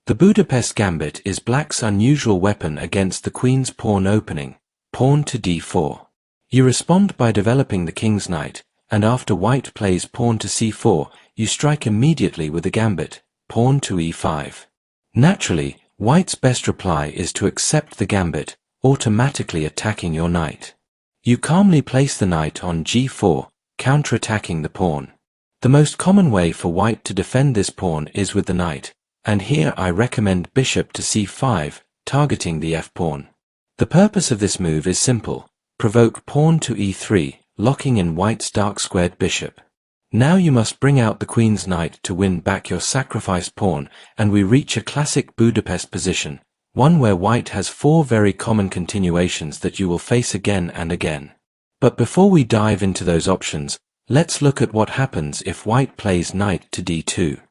The Budapest Gambit is black's unusual weapon against the queen's pawn opening, pawn to d4. You respond by developing the king's knight, and after white plays pawn to c4, you strike immediately with the gambit, pawn to e5. Naturally, white's best reply is to accept the gambit, automatically attacking your knight. You calmly place the knight on g4, counter-attacking the pawn. The most common way for white to defend this pawn is with the knight, and here I recommend bishop to c5, targeting the f-pawn. The purpose of this move is simple: provoke pawn to e3, locking in white's dark-squared bishop. Now you must bring out the queen's knight to win back your sacrificed pawn, and we reach a classic Budapest position, one where white has 4 very common continuations that you will face again and again. But before we dive into those options, let's look at what happens if white plays knight to d2.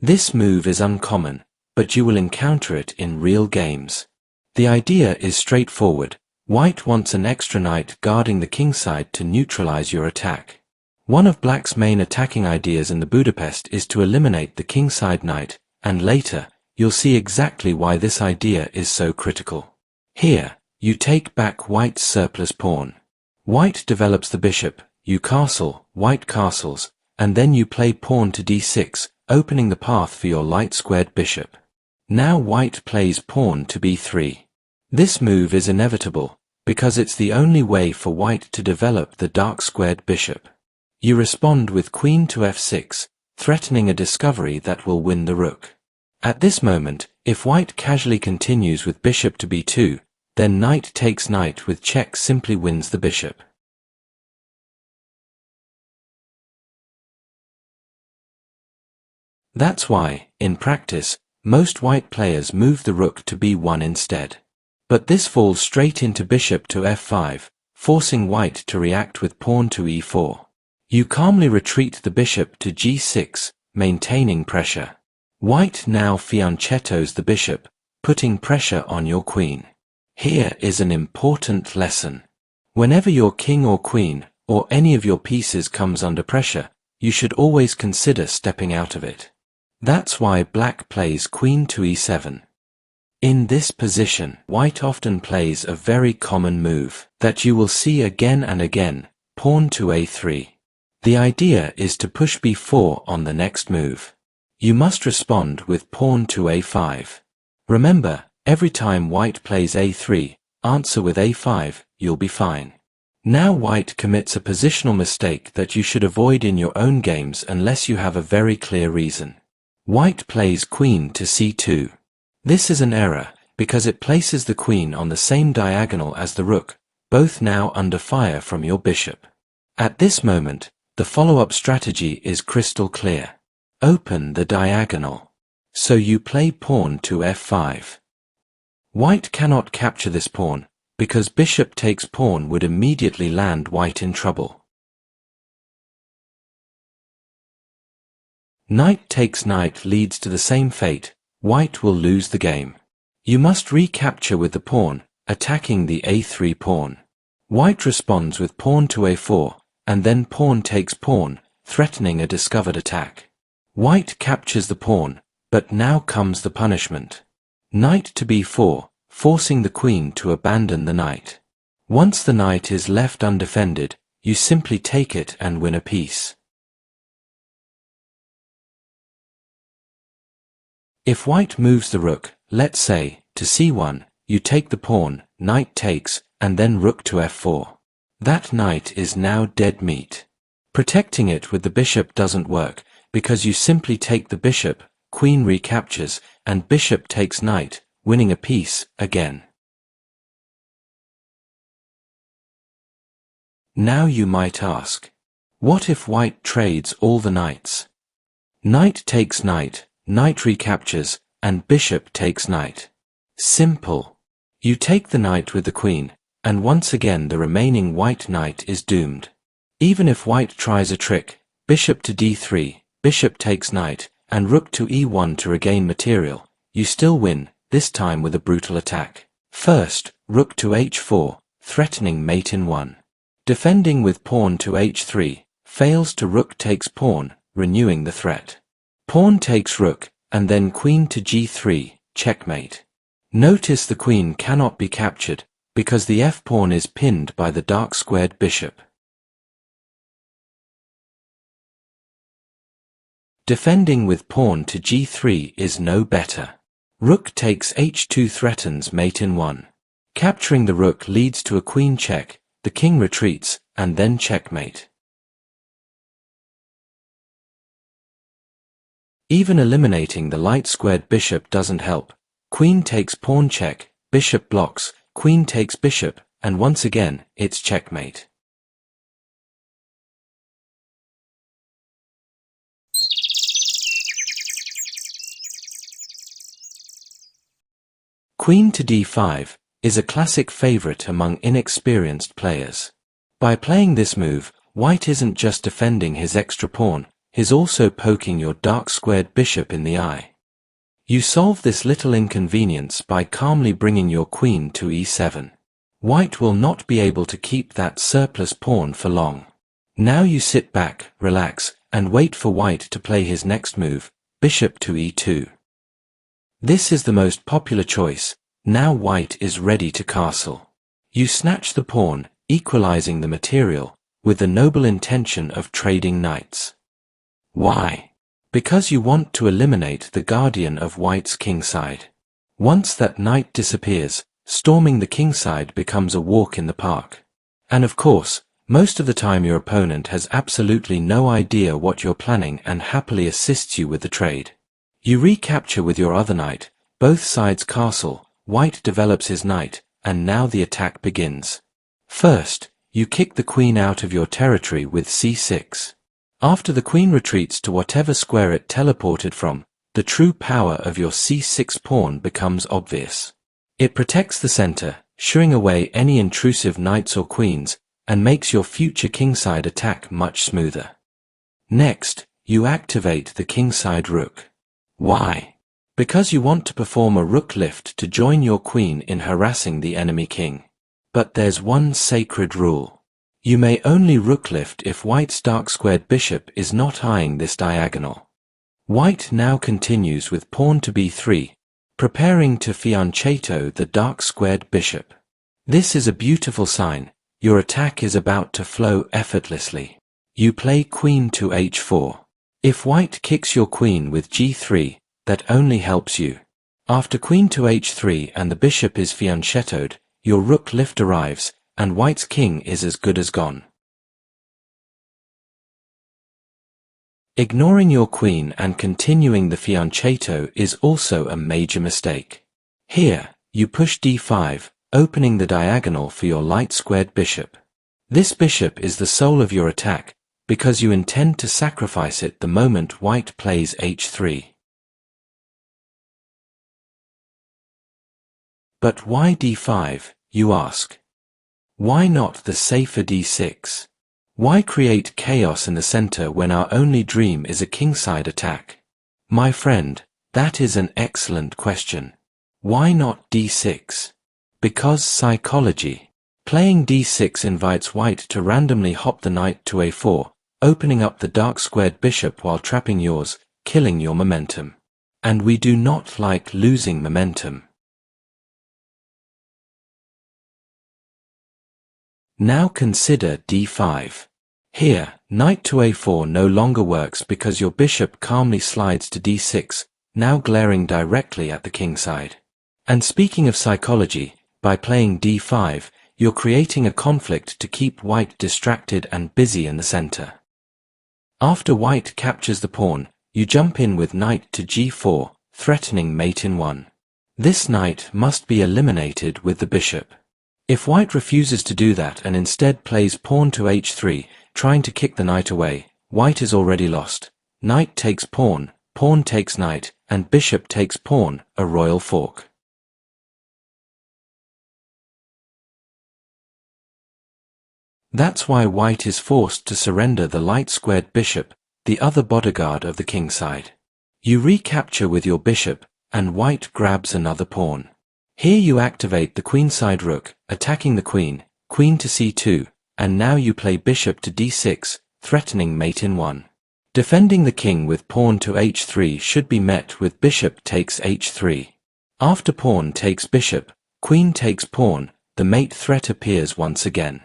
This move is uncommon, but you will encounter it in real games. The idea is straightforward. White wants an extra knight guarding the kingside to neutralize your attack. One of black's main attacking ideas in the Budapest is to eliminate the kingside knight, and later, you'll see exactly why this idea is so critical. Here, you take back white's surplus pawn. White develops the bishop, you castle, white castles, and then you play pawn to d6, opening the path for your light-squared bishop. Now white plays pawn to b3. This move is inevitable, because it's the only way for white to develop the dark-squared bishop. You respond with queen to f6, threatening a discovery that will win the rook. At this moment, if white casually continues with bishop to b2, then knight takes knight with check simply wins the bishop. That's why, in practice, most white players move the rook to b1 instead. But this falls straight into bishop to f5, forcing white to react with pawn to e4. You calmly retreat the bishop to g6, maintaining pressure. White now fianchettos the bishop, putting pressure on your queen. Here is an important lesson. Whenever your king or queen, or any of your pieces comes under pressure, you should always consider stepping out of it. That's why black plays queen to e7. In this position, white often plays a very common move that you will see again and again, pawn to a3. The idea is to push b4 on the next move. You must respond with pawn to a5. Remember, every time white plays a3, answer with a5, you'll be fine. Now white commits a positional mistake that you should avoid in your own games unless you have a very clear reason. White plays queen to c2. This is an error, because it places the queen on the same diagonal as the rook, both now under fire from your bishop. At this moment, the follow-up strategy is crystal clear. Open the diagonal. So you play pawn to f5. White cannot capture this pawn, because bishop takes pawn would immediately land white in trouble. Knight takes knight leads to the same fate. White will lose the game. You must recapture with the pawn, attacking the a3 pawn. White responds with pawn to a4, and then pawn takes pawn, threatening a discovered attack. White captures the pawn, but now comes the punishment. Knight to b4, forcing the queen to abandon the knight. Once the knight is left undefended, you simply take it and win a piece. If white moves the rook, let's say, to c1, you take the pawn, knight takes, and then rook to f4. That knight is now dead meat. Protecting it with the bishop doesn't work, because you simply take the bishop, queen recaptures, and bishop takes knight, winning a piece, again. Now you might ask, what if white trades all the knights? Knight takes knight, knight recaptures, and bishop takes knight. Simple. You take the knight with the queen, and once again the remaining white knight is doomed. Even if white tries a trick, bishop to d3, bishop takes knight, and rook to e1 to regain material, you still win, this time with a brutal attack. First, rook to h4, threatening mate in 1. Defending with pawn to h3, fails to rook takes pawn, renewing the threat. Pawn takes rook, and then queen to g3, checkmate. Notice the queen cannot be captured, because the f-pawn is pinned by the dark-squared bishop. Defending with pawn to g3 is no better. Rook takes h2 threatens mate in 1. Capturing the rook leads to a queen check, the king retreats, and then checkmate. Even eliminating the light-squared bishop doesn't help. Queen takes pawn check, bishop blocks, queen takes bishop, and once again, it's checkmate. Queen to d5 is a classic favorite among inexperienced players. By playing this move, white isn't just defending his extra pawn, he's also poking your dark-squared bishop in the eye. You solve this little inconvenience by calmly bringing your queen to e7. White will not be able to keep that surplus pawn for long. Now you sit back, relax, and wait for white to play his next move, bishop to e2. This is the most popular choice. Now white is ready to castle. You snatch the pawn, equalizing the material, with the noble intention of trading knights. Why? Because you want to eliminate the guardian of white's kingside. Once that knight disappears, storming the kingside becomes a walk in the park. And of course, most of the time your opponent has absolutely no idea what you're planning and happily assists you with the trade. You recapture with your other knight, both sides castle, white develops his knight, and now the attack begins. First, you kick the queen out of your territory with c6. After the queen retreats to whatever square it teleported from, the true power of your c6 pawn becomes obvious. It protects the center, shooing away any intrusive knights or queens, and makes your future kingside attack much smoother. Next, you activate the kingside rook. Why? Because you want to perform a rook lift to join your queen in harassing the enemy king. But there's one sacred rule. You may only rook lift if white's dark-squared bishop is not eyeing this diagonal. White now continues with pawn to b3, preparing to fianchetto the dark-squared bishop. This is a beautiful sign. Your attack is about to flow effortlessly. You play queen to h4. If white kicks your queen with g3, that only helps you. After queen to h3 and the bishop is fianchettoed, your rook lift arrives, and white's king is as good as gone. Ignoring your queen and continuing the fianchetto is also a major mistake. Here, you push d5, opening the diagonal for your light-squared bishop. This bishop is the soul of your attack, because you intend to sacrifice it the moment white plays h3. But why d5, you ask? Why not the safer d6? Why create chaos in the center when our only dream is a kingside attack? My friend, that is an excellent question. Why not d6? Because psychology. Playing d6 invites white to randomly hop the knight to a4, opening up the dark-squared bishop while trapping yours, killing your momentum. And we do not like losing momentum. Now consider d5. Here, knight to a4 no longer works because your bishop calmly slides to d6, now glaring directly at the kingside. And speaking of psychology, by playing d5, you're creating a conflict to keep white distracted and busy in the center. After white captures the pawn, you jump in with knight to g4, threatening mate in 1. This knight must be eliminated with the bishop. If white refuses to do that and instead plays pawn to h3, trying to kick the knight away, white is already lost. Knight takes pawn, pawn takes knight, and bishop takes pawn, a royal fork. That's why white is forced to surrender the light-squared bishop, the other bodyguard of the kingside. You recapture with your bishop, and white grabs another pawn. Here you activate the queenside rook, attacking the queen, queen to c2, and now you play bishop to d6, threatening mate in 1. Defending the king with pawn to h3 should be met with bishop takes h3. After pawn takes bishop, queen takes pawn, the mate threat appears once again.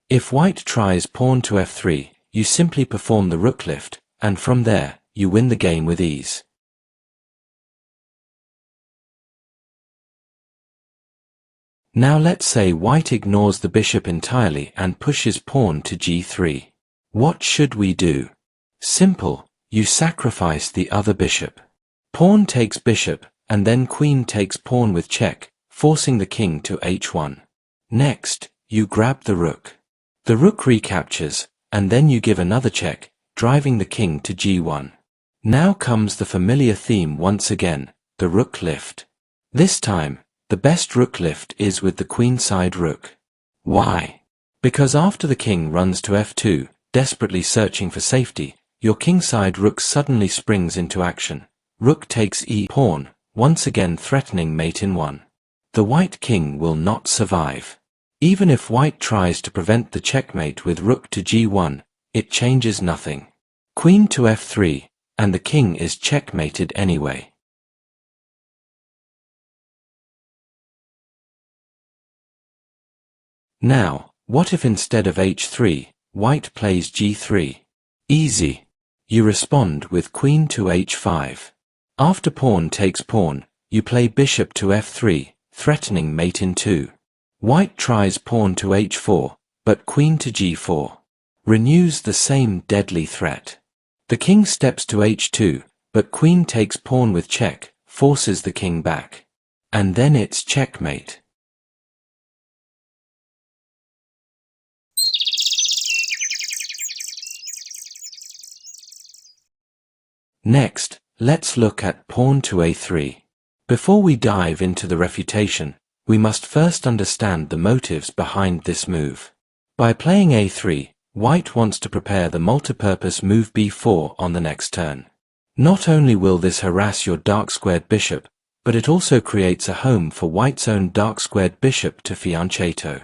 If white tries pawn to f3, you simply perform the rook lift, and from there, you win the game with ease. Now let's say white ignores the bishop entirely and pushes pawn to g3. What should we do? Simple, you sacrifice the other bishop. Pawn takes bishop, and then queen takes pawn with check, forcing the king to h1. Next, you grab the rook. The rook recaptures, and then you give another check, driving the king to g1. Now comes the familiar theme once again, the rook lift. This time, the best rook lift is with the queenside rook. Why? Because after the king runs to f2, desperately searching for safety, your kingside rook suddenly springs into action. Rook takes e-pawn, once again threatening mate in 1. The white king will not survive. Even if white tries to prevent the checkmate with rook to g1, it changes nothing. Queen to f3, and the king is checkmated anyway. Now, what if instead of h3, white plays g3? Easy. You respond with queen to h5. After pawn takes pawn, you play bishop to f3, threatening mate in 2. White tries pawn to h4, but queen to g4. Renews the same deadly threat. The king steps to h2, but queen takes pawn with check, forces the king back. And then it's checkmate. Next, let's look at pawn to a3. Before we dive into the refutation, we must first understand the motives behind this move. By playing a3, white wants to prepare the multipurpose move b4 on the next turn. Not only will this harass your dark-squared bishop, but it also creates a home for white's own dark-squared bishop to fianchetto.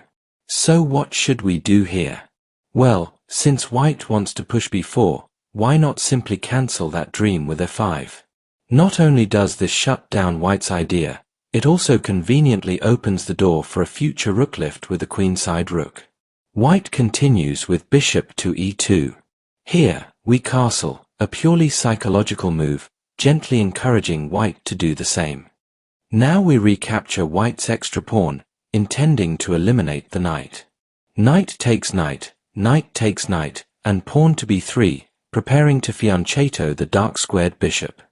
So what should we do here? Well, since white wants to push b4, why not simply cancel that dream with f5? Not only does this shut down white's idea, it also conveniently opens the door for a future rook lift with the queenside rook. White continues with bishop to e2. Here, we castle, a purely psychological move, gently encouraging white to do the same. Now we recapture white's extra pawn, intending to eliminate the knight. Knight takes knight, knight takes knight, and pawn to b3, preparing to fianchetto the dark-squared bishop.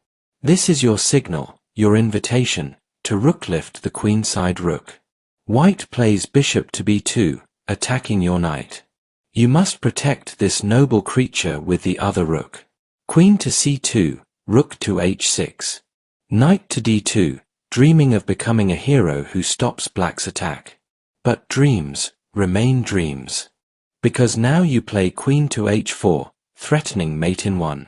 This is your signal, your invitation, to rook lift the queenside rook. White plays bishop to b2, attacking your knight. You must protect this noble creature with the other rook. Queen to c2, rook to h6. Knight to d2, dreaming of becoming a hero who stops black's attack. But dreams remain dreams. Because now you play queen to h4, threatening mate in 1.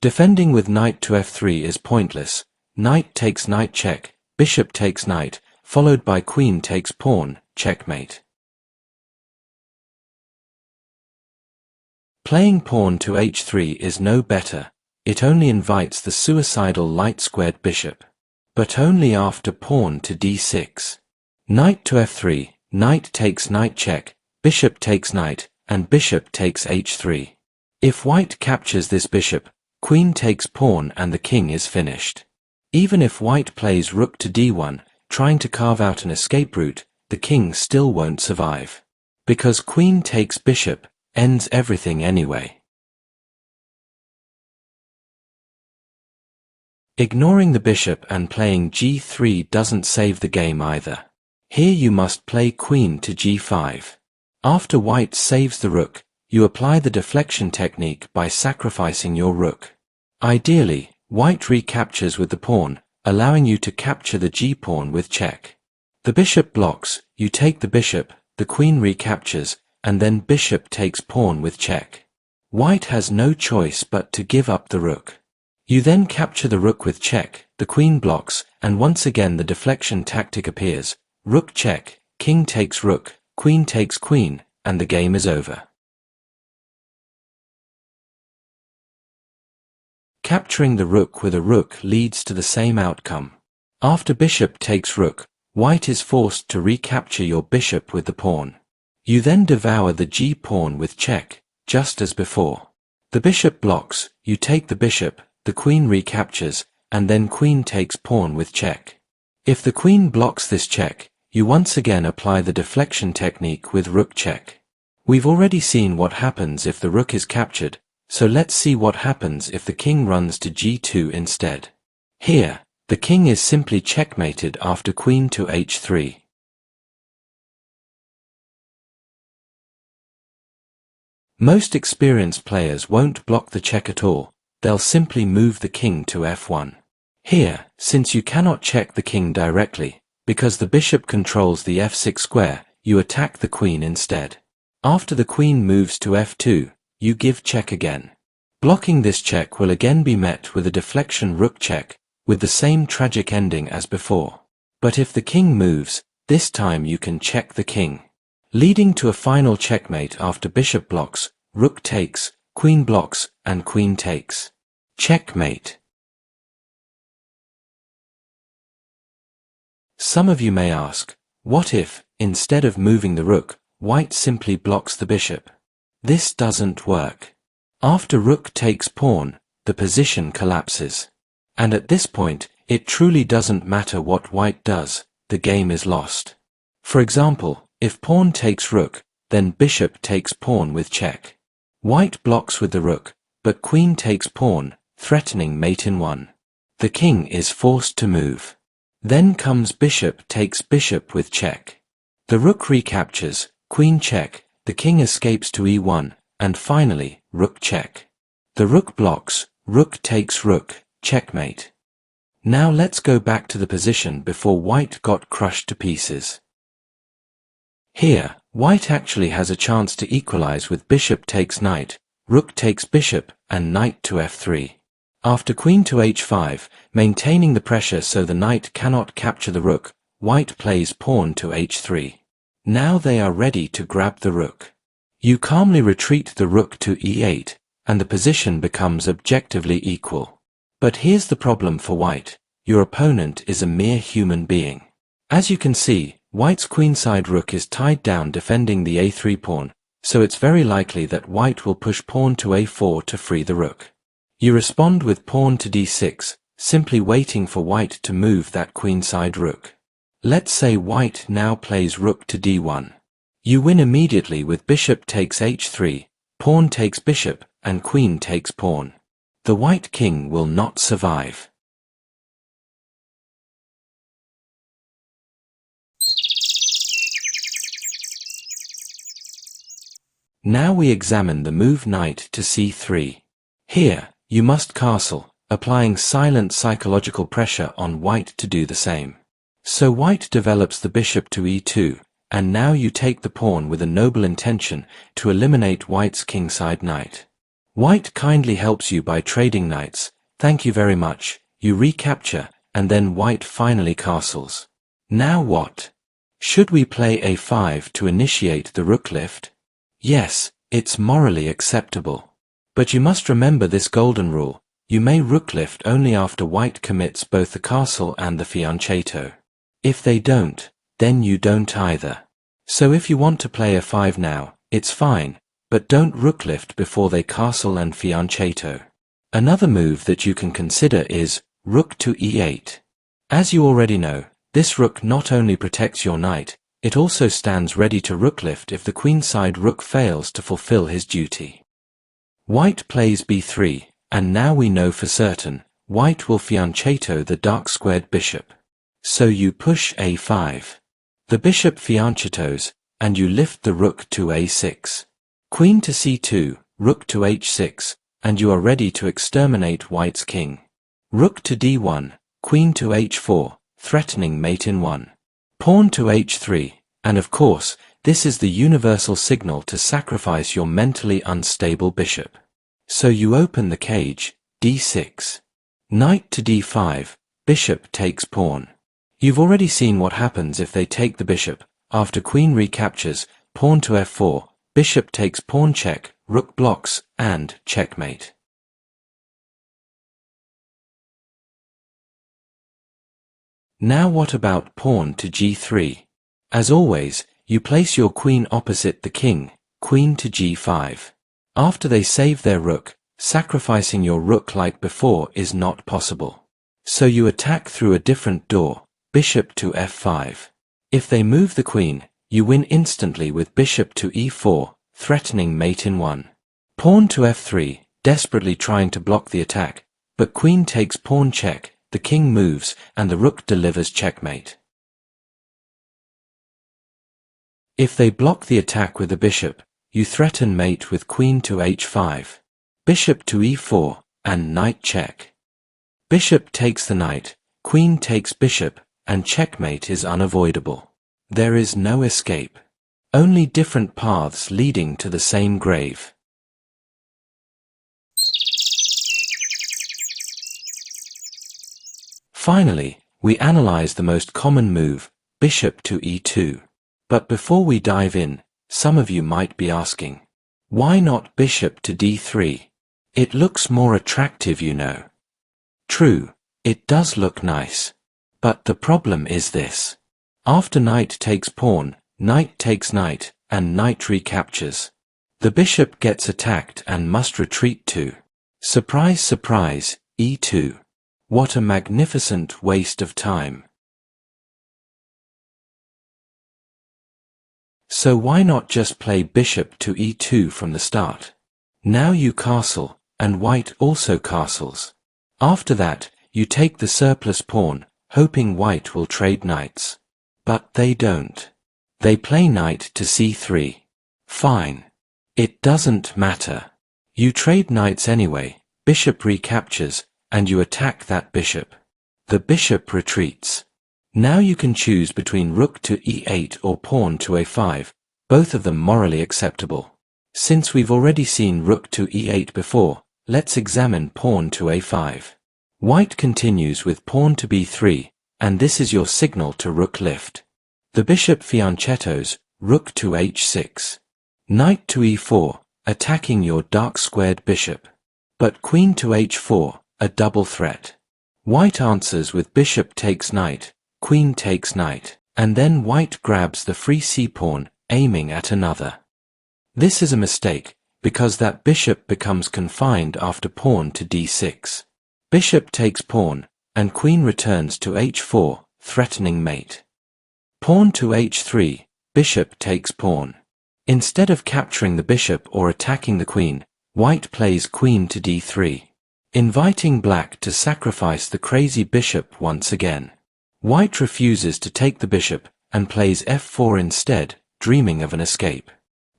Defending with knight to f3 is pointless. Knight takes knight check, bishop takes knight, followed by queen takes pawn, checkmate. Playing pawn to h3 is no better. It only invites the suicidal light-squared bishop. But only after pawn to d6. Knight to f3, knight takes knight check, bishop takes knight, and bishop takes h3. If white captures this bishop, queen takes pawn and the king is finished. Even if white plays rook to d1, trying to carve out an escape route, the king still won't survive. Because queen takes bishop, ends everything anyway. Ignoring the bishop and playing g3 doesn't save the game either. Here you must play queen to g5. After white saves the rook, you apply the deflection technique by sacrificing your rook. Ideally, white recaptures with the pawn, allowing you to capture the g-pawn with check. The bishop blocks, you take the bishop, the queen recaptures, and then bishop takes pawn with check. White has no choice but to give up the rook. You then capture the rook with check, the queen blocks, and once again the deflection tactic appears. Rook check, king takes rook, queen takes queen, and the game is over. Capturing the rook with a rook leads to the same outcome. After bishop takes rook, white is forced to recapture your bishop with the pawn. You then devour the g-pawn with check, just as before. The bishop blocks, you take the bishop, the queen recaptures, and then queen takes pawn with check. If the queen blocks this check, you once again apply the deflection technique with rook check. We've already seen what happens if the rook is captured, so let's see what happens if the king runs to g2 instead. Here, the king is simply checkmated after queen to h3. Most experienced players won't block the check at all, they'll simply move the king to f1. Here, since you cannot check the king directly, because the bishop controls the f6 square, you attack the queen instead. After the queen moves to f2, you give check again. Blocking this check will again be met with a deflection rook check, with the same tragic ending as before. But if the king moves, this time you can check the king, leading to a final checkmate after bishop blocks, rook takes, queen blocks, and queen takes. Checkmate. Some of you may ask, what if, instead of moving the rook, white simply blocks the bishop? This doesn't work. After rook takes pawn, the position collapses. And at this point, it truly doesn't matter what white does, the game is lost. For example, if pawn takes rook, then bishop takes pawn with check. White blocks with the rook, but queen takes pawn, threatening mate in 1. The king is forced to move. Then comes bishop takes bishop with check. The rook recaptures, queen check, the king escapes to e1, and finally, rook check. The rook blocks, rook takes rook, checkmate. Now let's go back to the position before white got crushed to pieces. Here, white actually has a chance to equalize with bishop takes knight, rook takes bishop, and knight to f3. After queen to h5, maintaining the pressure so the knight cannot capture the rook, white plays pawn to h3. Now they are ready to grab the rook. You calmly retreat the rook to e8, and the position becomes objectively equal. But here's the problem for white. Your opponent is a mere human being. As you can see, white's queenside rook is tied down defending the a3 pawn, so it's very likely that white will push pawn to a4 to free the rook. You respond with pawn to d6, simply waiting for white to move that queenside rook. Let's say white now plays rook to d1. You win immediately with bishop takes h3, pawn takes bishop, and queen takes pawn. The white king will not survive. Now we examine the move knight to c3. Here, you must castle, applying silent psychological pressure on white to do the same. So white develops the bishop to e2, and now you take the pawn with a noble intention to eliminate white's kingside knight. White kindly helps you by trading knights, thank you very much, you recapture, and then white finally castles. Now what? Should we play a5 to initiate the rook lift? Yes, it's morally acceptable. But you must remember this golden rule, you may rook lift only after white commits both the castle and the fianchetto. If they don't, then you don't either. So if you want to play a5 now, it's fine, but don't rook lift before they castle and fianchetto. Another move that you can consider is rook to e8. As you already know, this rook not only protects your knight, it also stands ready to rook lift if the queenside rook fails to fulfill his duty. White plays b3, and now we know for certain, white will fianchetto the dark-squared bishop. So you push a5. The bishop fianchettos, and you lift the rook to a6. Queen to c2, rook to h6, and you are ready to exterminate white's king. Rook to d1, queen to h4, threatening mate in 1. Pawn to h3, and of course, this is the universal signal to sacrifice your mentally unstable bishop. So you open the cage, d6. Knight to d5, bishop takes pawn. You've already seen what happens if they take the bishop. After queen recaptures, pawn to f4, bishop takes pawn check, rook blocks, and checkmate. Now what about pawn to g3? As always, you place your queen opposite the king, queen to g5. After they save their rook, sacrificing your rook like before is not possible. So you attack through a different door, bishop to f5. If they move the queen, you win instantly with bishop to e4, threatening mate in 1. Pawn to f3, desperately trying to block the attack, but queen takes pawn check, the king moves, and the rook delivers checkmate. If they block the attack with the bishop, you threaten mate with queen to h5, bishop to e4, and knight check. Bishop takes the knight, queen takes bishop, and checkmate is unavoidable. There is no escape. Only different paths leading to the same grave. Finally, we analyze the most common move, bishop to e2. But before we dive in, some of you might be asking, why not bishop to d3? It looks more attractive, you know. True, it does look nice. But the problem is this. After knight takes pawn, knight takes knight, and knight recaptures. The bishop gets attacked and must retreat to, surprise surprise, e2. What a magnificent waste of time. So why not just play bishop to e2 from the start? Now you castle, and white also castles. After that, you take the surplus pawn, hoping white will trade knights. But they don't. They play knight to c3. Fine. It doesn't matter. You trade knights anyway, bishop recaptures, and you attack that bishop. The bishop retreats. Now you can choose between rook to e8 or pawn to a5, both of them morally acceptable. Since we've already seen rook to e8 before, let's examine pawn to a5. White continues with pawn to b3, and this is your signal to rook lift. The bishop fianchettos, rook to h6. Knight to e4, attacking your dark-squared bishop. But queen to h4, a double threat. White answers with bishop takes knight, queen takes knight, and then white grabs the free c-pawn, aiming at another. This is a mistake, because that bishop becomes confined after pawn to d6. Bishop takes pawn, and queen returns to h4, threatening mate. Pawn to h3, bishop takes pawn. Instead of capturing the bishop or attacking the queen, white plays queen to d3, inviting black to sacrifice the crazy bishop once again. White refuses to take the bishop, and plays f4 instead, dreaming of an escape.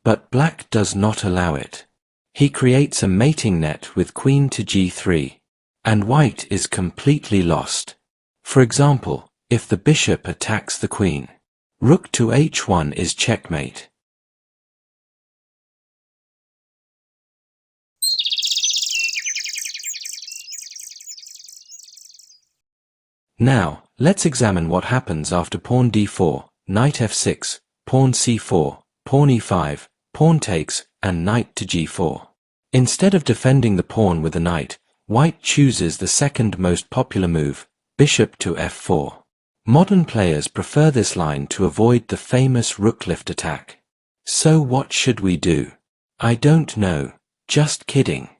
But black does not allow it. He creates a mating net with queen to g3, and white is completely lost. For example, if the bishop attacks the queen, rook to h1 is checkmate. Now, let's examine what happens after pawn d4, knight f6, pawn c4, pawn e5, pawn takes, and knight to g4. Instead of defending the pawn with the knight, white chooses the second most popular move, bishop to f4. Modern players prefer this line to avoid the famous rook lift attack. So what should we do? I don't know, just kidding.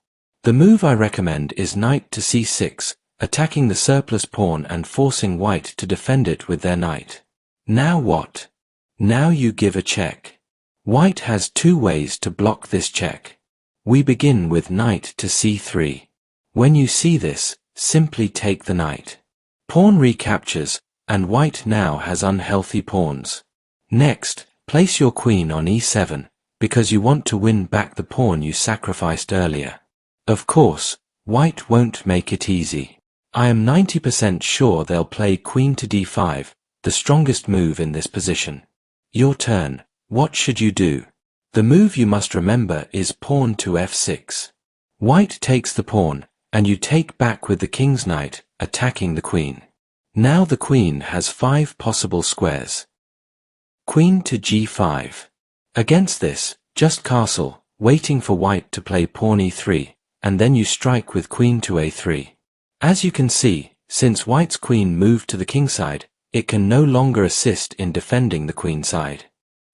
The move I recommend is knight to c6, attacking the surplus pawn and forcing white to defend it with their knight. Now what? Now you give a check. White has two ways to block this check. We begin with knight to c3. When you see this, simply take the knight. Pawn recaptures, and white now has unhealthy pawns. Next, place your queen on e7, because you want to win back the pawn you sacrificed earlier. Of course, white won't make it easy. I am 90% sure they'll play queen to d5, the strongest move in this position. Your turn. What should you do? The move you must remember is pawn to f6. White takes the pawn, and you take back with the king's knight, attacking the queen. Now the queen has 5 possible squares. Queen to g5. Against this, just castle, waiting for white to play pawn e3, and then you strike with queen to a3. As you can see, since white's queen moved to the kingside, it can no longer assist in defending the queenside.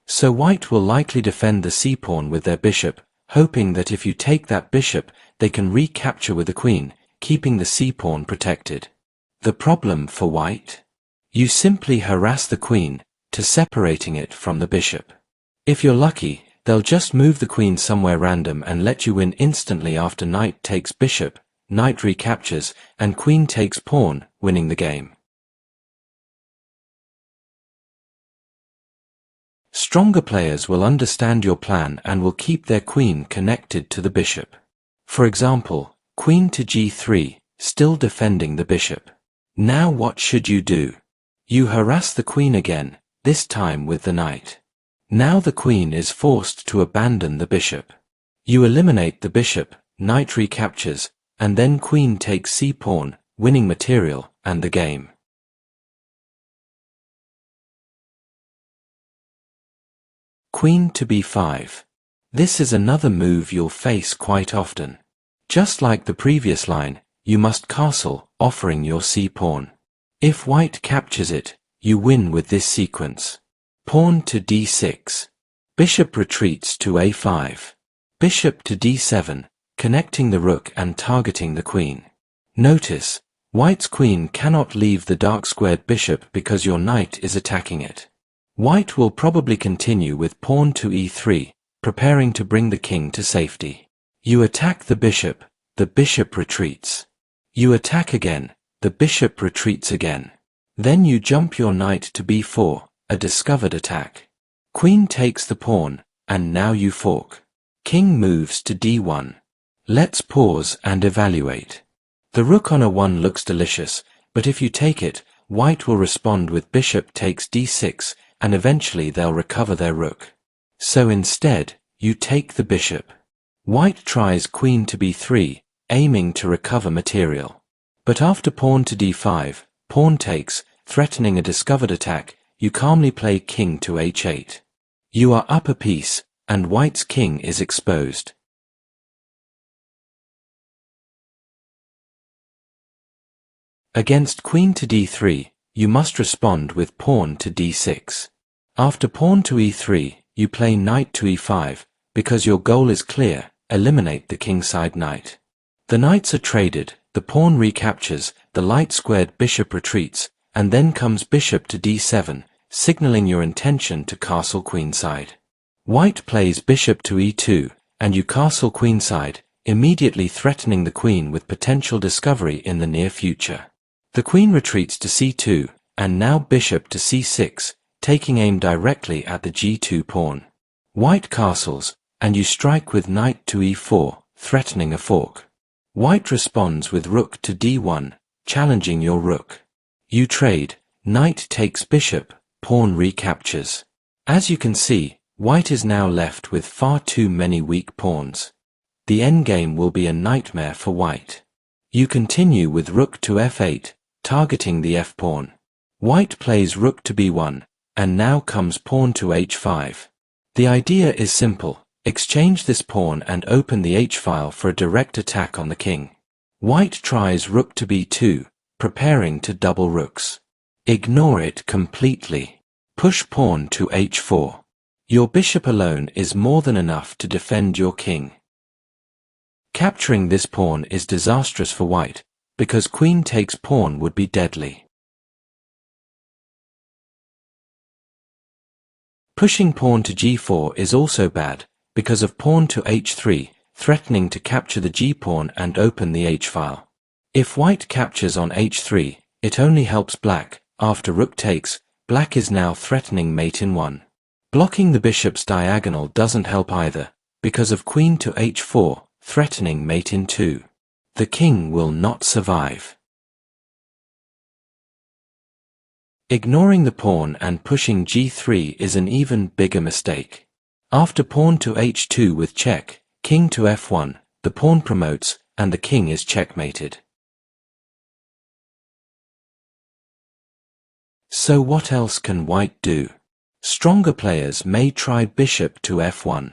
So white will likely defend the c-pawn with their bishop, hoping that if you take that bishop, they can recapture with the queen, keeping the c-pawn protected. The problem for white? You simply harass the queen, to separating it from the bishop. If you're lucky, they'll just move the queen somewhere random and let you win instantly after knight takes bishop, knight recaptures, and queen takes pawn, winning the game. Stronger players will understand your plan and will keep their queen connected to the bishop. For example, queen to g3, still defending the bishop. Now what should you do? You harass the queen again, this time with the knight. Now the queen is forced to abandon the bishop. You eliminate the bishop, knight recaptures, and then queen takes c-pawn, winning material and the game. Queen to b5. This is another move you'll face quite often. Just like the previous line, you must castle, offering your c-pawn. If white captures it, you win with this sequence. Pawn to d6. Bishop retreats to a5. Bishop to d7, connecting the rook and targeting the queen. Notice, white's queen cannot leave the dark-squared bishop because your knight is attacking it. White will probably continue with pawn to e3, preparing to bring the king to safety. You attack the bishop retreats. You attack again, the bishop retreats again. Then you jump your knight to b4, a discovered attack. Queen takes the pawn, and now you fork. King moves to d1. Let's pause and evaluate. The rook on a1 looks delicious, but if you take it, white will respond with bishop takes d6, and eventually they'll recover their rook. So instead, you take the bishop. White tries queen to b3, aiming to recover material. But after pawn to d5, pawn takes, threatening a discovered attack, you calmly play king to h8. You are up a piece, and white's king is exposed. Against queen to d3, you must respond with pawn to d6. After pawn to e3, you play knight to e5, because your goal is clear, eliminate the kingside knight. The knights are traded, the pawn recaptures, the light-squared bishop retreats, and then comes bishop to d7, signaling your intention to castle queenside. White plays bishop to e2, and you castle queenside, immediately threatening the queen with potential discovery in the near future. The queen retreats to c2, and now bishop to c6, taking aim directly at the g2 pawn. White castles, and you strike with knight to e4, threatening a fork. White responds with rook to d1, challenging your rook. You trade, knight takes bishop, pawn recaptures. As you can see, white is now left with far too many weak pawns. The endgame will be a nightmare for white. You continue with rook to f8, targeting the f-pawn. White plays rook to b1, and now comes pawn to h5. The idea is simple. Exchange this pawn and open the h-file for a direct attack on the king. White tries rook to b2, preparing to double rooks. Ignore it completely. Push pawn to h4. Your bishop alone is more than enough to defend your king. Capturing this pawn is disastrous for white, because queen takes pawn would be deadly. Pushing pawn to g4 is also bad, because of pawn to h3, threatening to capture the g-pawn and open the h-file. If white captures on h3, it only helps black. After rook takes, black is now threatening mate in 1. Blocking the bishop's diagonal doesn't help either, because of queen to h4, threatening mate in 2. The king will not survive. Ignoring the pawn and pushing g3 is an even bigger mistake. After pawn to h2 with check, king to f1, the pawn promotes, and the king is checkmated. So what else can white do? Stronger players may try bishop to f1.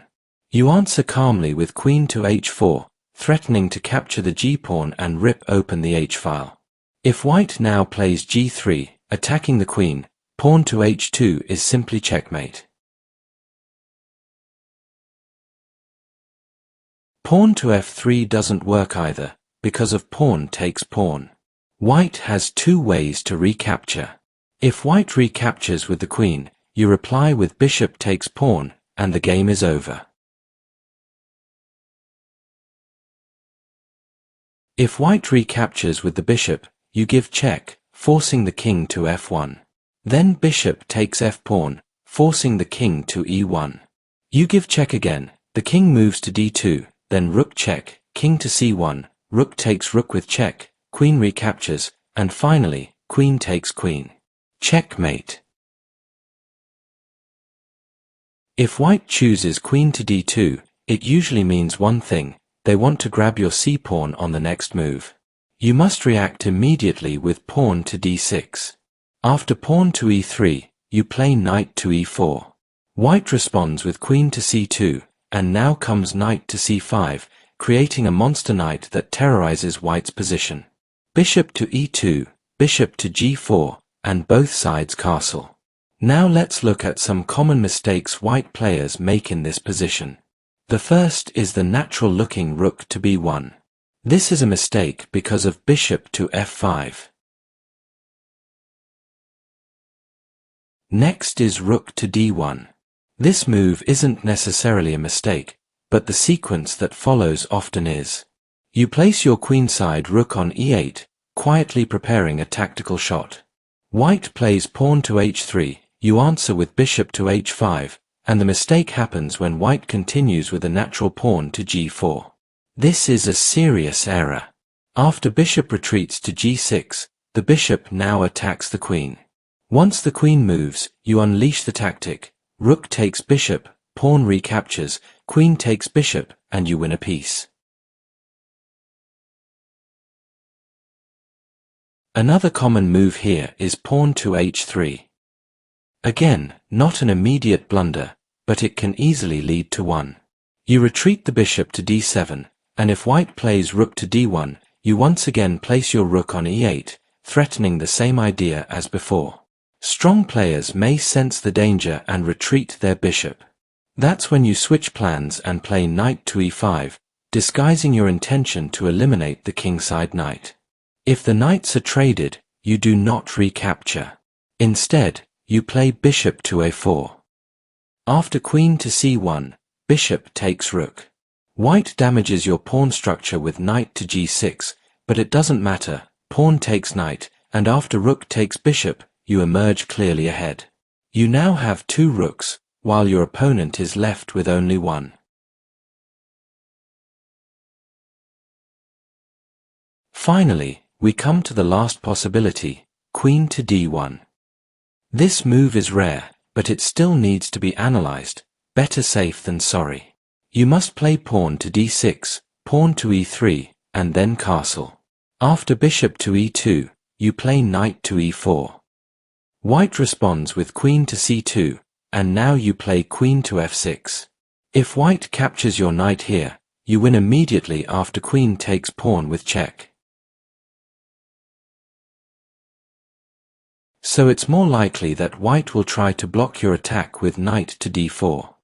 You answer calmly with queen to h4, threatening to capture the g-pawn and rip open the h-file. If white now plays g3, attacking the queen. Pawn to h2 is simply checkmate. Pawn to f3 doesn't work either, because of pawn takes pawn. White has two ways to recapture. If white recaptures with the queen, you reply with bishop takes pawn, and the game is over. If white recaptures with the bishop, you give check, forcing the king to f1. Then bishop takes f-pawn, forcing the king to e1. You give check again, the king moves to d2, then rook check, king to c1, rook takes rook with check, queen recaptures, and finally, queen takes queen. Checkmate. If white chooses queen to d2, it usually means one thing: they want to grab your c-pawn on the next move. You must react immediately with pawn to d6. After pawn to e3, you play knight to e4. White responds with queen to c2, and now comes knight to c5, creating a monster knight that terrorizes white's position. Bishop to e2, bishop to g4, and both sides castle. Now let's look at some common mistakes white players make in this position. The first is the natural-looking rook to b1. This is a mistake because of bishop to f5. Next is rook to d1. This move isn't necessarily a mistake, but the sequence that follows often is. You place your queenside rook on e8, quietly preparing a tactical shot. White plays pawn to h3, you answer with bishop to h5, and the mistake happens when white continues with a natural pawn to g4. This is a serious error. After bishop retreats to g6, the bishop now attacks the queen. Once the queen moves, you unleash the tactic. Rook takes bishop, pawn recaptures, queen takes bishop, and you win a piece. Another common move here is pawn to h3. Again, not an immediate blunder, but it can easily lead to one. You retreat the bishop to d7, and if white plays rook to d1, you once again place your rook on e8, threatening the same idea as before. Strong players may sense the danger and retreat their bishop. That's when you switch plans and play knight to e5, disguising your intention to eliminate the kingside knight. If the knights are traded, you do not recapture. Instead, you play bishop to a4. After queen to c1, bishop takes rook. White damages your pawn structure with knight to g6, but it doesn't matter, pawn takes knight, and after rook takes bishop, you emerge clearly ahead. You now have two rooks, while your opponent is left with only one. Finally, we come to the last possibility, queen to d1. This move is rare, but it still needs to be analyzed. Better safe than sorry. You must play pawn to d6, pawn to e3, and then castle. After bishop to e2, you play knight to e4. White responds with queen to c2, and now you play queen to f6. If white captures your knight here, you win immediately after queen takes pawn with check. So it's more likely that white will try to block your attack with knight to d4.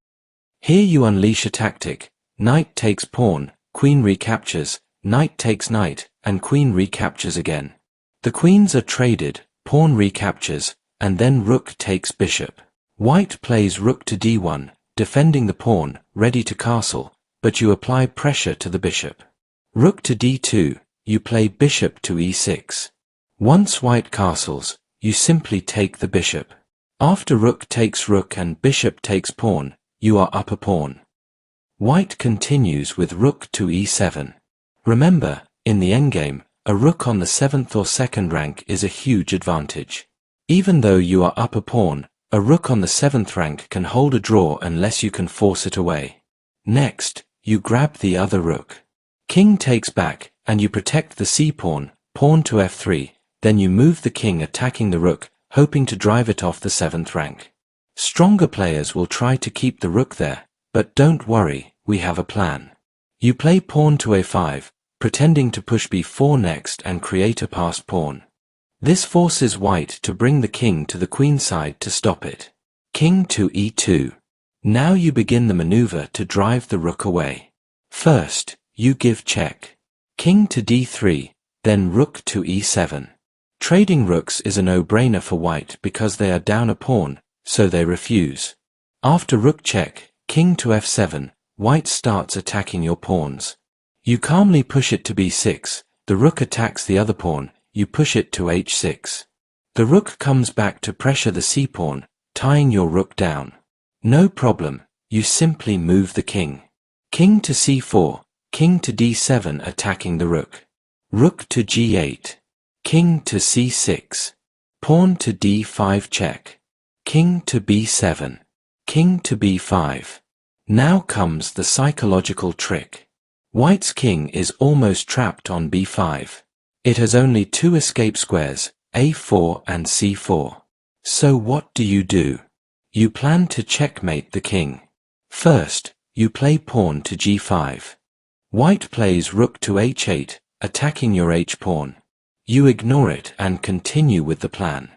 Here you unleash a tactic: knight takes pawn, queen recaptures, knight takes knight, and queen recaptures again. The queens are traded, pawn recaptures, and then rook takes bishop. White plays rook to d1, defending the pawn, ready to castle, but you apply pressure to the bishop. Rook to d2, you play bishop to e6. Once white castles, you simply take the bishop. After rook takes rook and bishop takes pawn, you are up a pawn. White continues with rook to e7. Remember, in the endgame, a rook on the 7th or 2nd rank is a huge advantage. Even though you are up a pawn, a rook on the 7th rank can hold a draw unless you can force it away. Next, you grab the other rook. King takes back, and you protect the c-pawn, pawn to f3, then you move the king attacking the rook, hoping to drive it off the 7th rank. Stronger players will try to keep the rook there, but don't worry, we have a plan. You play pawn to a5, pretending to push b4 next and create a passed pawn. This forces white to bring the king to the queen side to stop it. King to e2. Now you begin the maneuver to drive the rook away. First, you give check. King to d3, then rook to e7. Trading rooks is a no-brainer for white because they are down a pawn, so they refuse. After rook check, king to f7, white starts attacking your pawns. You calmly push it to b6, the rook attacks the other pawn, you push it to h6. The rook comes back to pressure the c-pawn, tying your rook down. No problem, you simply move the king. King to c4, king to d7 attacking the rook. Rook to g8. King to c6. Pawn to d5 check. King to b7. King to b5. Now comes the psychological trick. White's king is almost trapped on b5. It has only two escape squares, a4 and c4. So what do? You plan to checkmate the king. First, you play pawn to g5. White plays rook to h8, attacking your h-pawn. You ignore it and continue with the plan.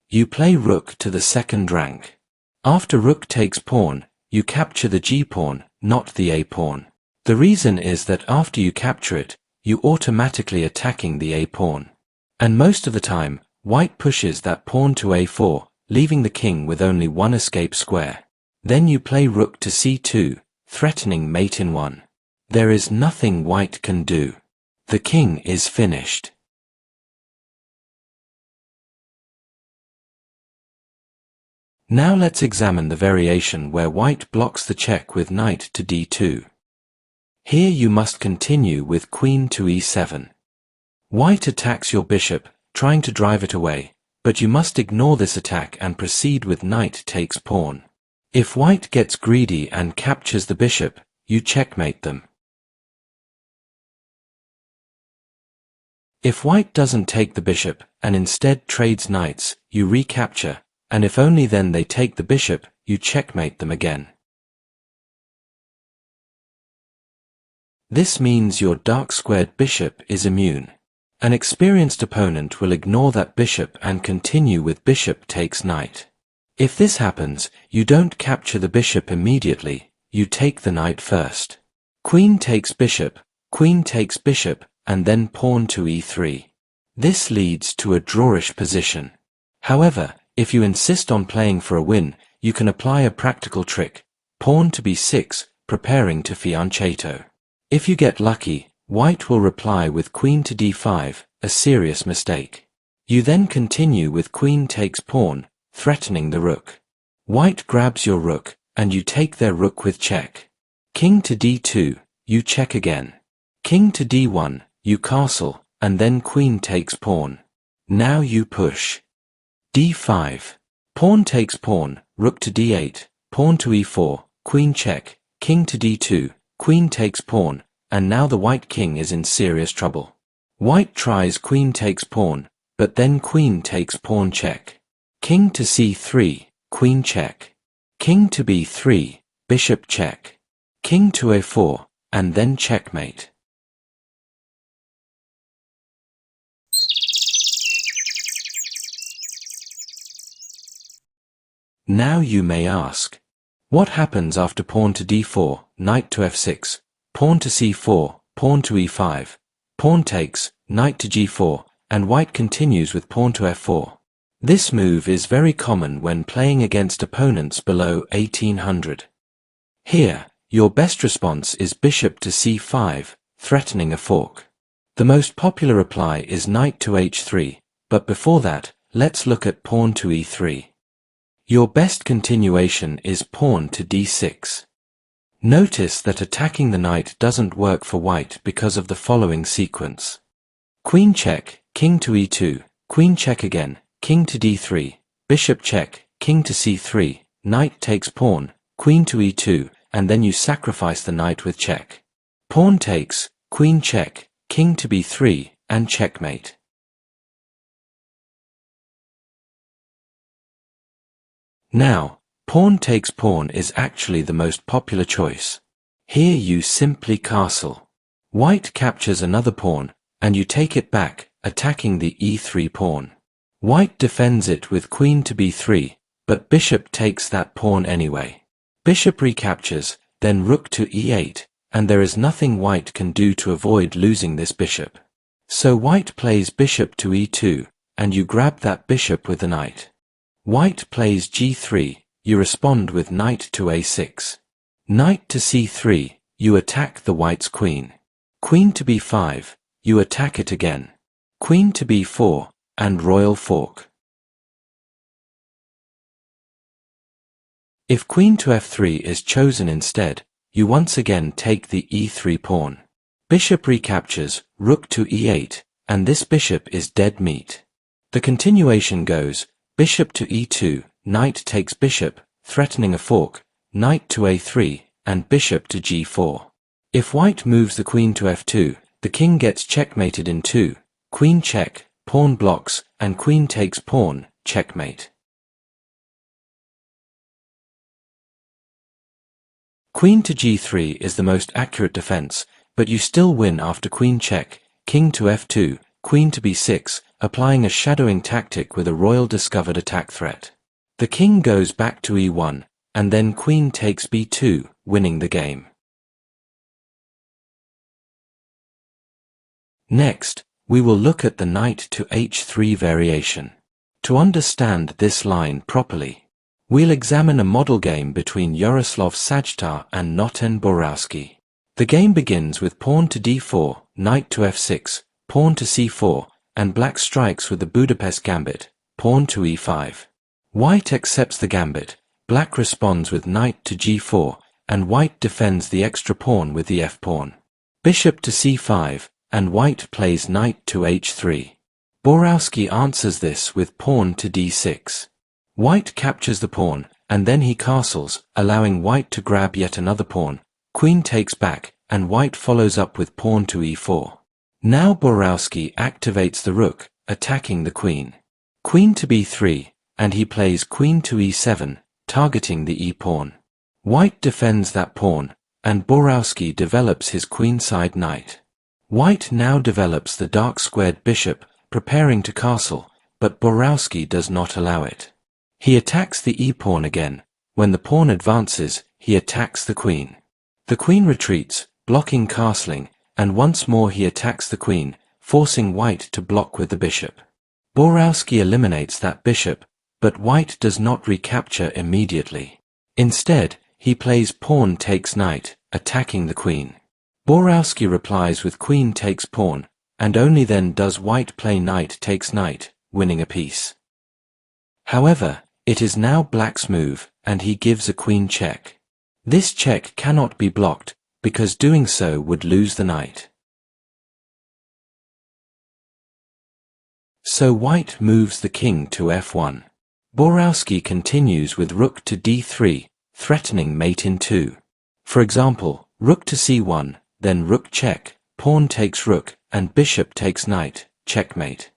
You play rook to the second rank. After rook takes pawn, you capture the g-pawn, not the a-pawn. The reason is that after you capture it, you automatically attacking the a-pawn. And most of the time, white pushes that pawn to a4, leaving the king with only one escape square. Then you play rook to c2, threatening mate in 1. There is nothing white can do. The king is finished. Now let's examine the variation where white blocks the check with knight to d2. Here you must continue with queen to e7. White attacks your bishop, trying to drive it away, but you must ignore this attack and proceed with knight takes pawn. If white gets greedy and captures the bishop, you checkmate them. If white doesn't take the bishop and instead trades knights, you recapture, and if only then they take the bishop, you checkmate them again. This means your dark-squared bishop is immune. An experienced opponent will ignore that bishop and continue with bishop takes knight. If this happens, you don't capture the bishop immediately, you take the knight first. Queen takes bishop, and then pawn to e3. This leads to a drawish position. However, if you insist on playing for a win, you can apply a practical trick, pawn to b6, preparing to fianchetto. If you get lucky, white will reply with queen to d5, a serious mistake. You then continue with queen takes pawn, threatening the rook. White grabs your rook, and you take their rook with check. King to d2, you check again. King to d1, you castle, and then queen takes pawn. Now you push. d5. Pawn takes pawn, rook to d8, pawn to e4, queen check, king to d2, queen takes pawn, and now the white king is in serious trouble. White tries queen takes pawn, but then queen takes pawn check. King to c3, queen check. King to b3, bishop check. King to a4, and then checkmate. Now you may ask, what happens after pawn to d4, knight to f6, pawn to c4, pawn to e5, pawn takes, knight to g4, and white continues with pawn to f4? This move is very common when playing against opponents below 1800. Here, your best response is bishop to c5, threatening a fork. The most popular reply is knight to h3, but before that, let's look at pawn to e3. Your best continuation is pawn to d6. Notice that attacking the knight doesn't work for white because of the following sequence. Queen check, king to e2, queen check again, king to d3, bishop check, king to c3, knight takes pawn, queen to e2, and then you sacrifice the knight with check. Pawn takes, queen check, king to b3, and checkmate. Now, pawn takes pawn is actually the most popular choice. Here you simply castle. White captures another pawn, and you take it back, attacking the e3 pawn. White defends it with queen to b3, but bishop takes that pawn anyway. Bishop recaptures, then rook to e8, and there is nothing white can do to avoid losing this bishop. So white plays bishop to e2, and you grab that bishop with the knight. White plays g3, you respond with knight to a6. Knight to c3, you attack the white's queen. Queen to b5, you attack it again. Queen to b4, and royal fork. If queen to f3 is chosen instead, you once again take the e3 pawn. Bishop recaptures, rook to e8, and this bishop is dead meat. The continuation goes, bishop to e2, knight takes bishop, threatening a fork, knight to a3, and bishop to g4. If white moves the queen to f2, the king gets checkmated in 2, queen check, pawn blocks, and queen takes pawn, checkmate. Queen to g3 is the most accurate defense, but you still win after queen check, king to f2, queen to b6, applying a shadowing tactic with a royal discovered attack threat. The king goes back to e1, and then queen takes b2, winning the game. Next, we will look at the knight to h3 variation. To understand this line properly, we'll examine a model game between Yaroslav Sajtar and Noten Borowski. The game begins with pawn to d4, knight to f6, pawn to c4, and black strikes with the Budapest Gambit, pawn to e5. White accepts the gambit, black responds with knight to g4, and white defends the extra pawn with the f-pawn. Bishop to c5, and white plays knight to h3. Borowski answers this with pawn to d6. White captures the pawn, and then he castles, allowing white to grab yet another pawn. Queen takes back, and white follows up with pawn to e4. Now Borowski activates the rook, attacking the queen. Queen to b3, and he plays queen to e7, targeting the e-pawn. White defends that pawn, and Borowski develops his queenside knight. White now develops the dark-squared bishop, preparing to castle, but Borowski does not allow it. He attacks the e-pawn again. When the pawn advances, he attacks the queen. The queen retreats, blocking castling, and once more he attacks the queen, forcing white to block with the bishop. Borowski eliminates that bishop, but white does not recapture immediately. Instead, he plays pawn takes knight, attacking the queen. Borowski replies with queen takes pawn, and only then does white play knight takes knight, winning a piece. However, it is now black's move, and he gives a queen check. This check cannot be blocked, because doing so would lose the knight. So white moves the king to f1. Borowski continues with rook to d3, threatening mate in 2. For example, rook to c1, then rook check, pawn takes rook, and bishop takes knight, checkmate.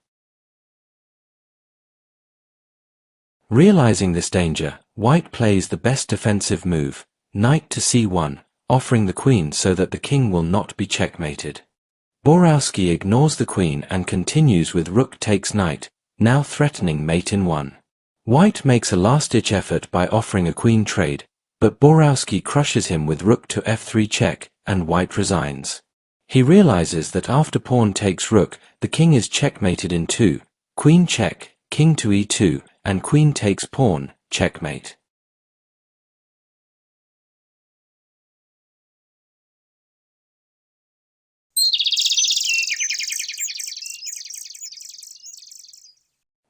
Realizing this danger, white plays the best defensive move, knight to c1, offering the queen so that the king will not be checkmated. Borowski ignores the queen and continues with rook takes knight, now threatening mate in 1. White makes a last-ditch effort by offering a queen trade, but Borowski crushes him with rook to f3 check, and white resigns. He realizes that after pawn takes rook, the king is checkmated in 2, queen check, king to e2, and queen takes pawn, checkmate.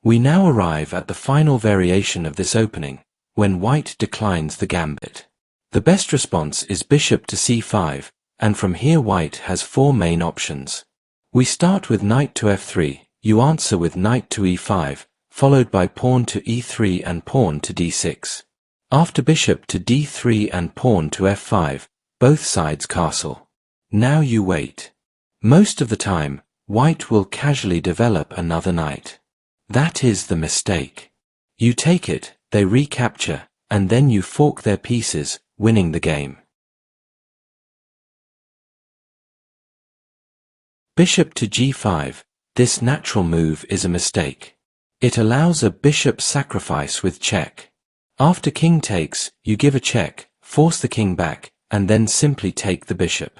We now arrive at the final variation of this opening, when white declines the gambit. The best response is bishop to c5, and from here white has 4 main options. We start with knight to f3, you answer with knight to e5, followed by pawn to e3 and pawn to d6. After bishop to d3 and pawn to f5, both sides castle. Now you wait. Most of the time, white will casually develop another knight. That is the mistake. You take it, they recapture, and then you fork their pieces, winning the game. Bishop to g5, this natural move is a mistake. It allows a bishop sacrifice with check. After king takes, you give a check, force the king back, and then simply take the bishop.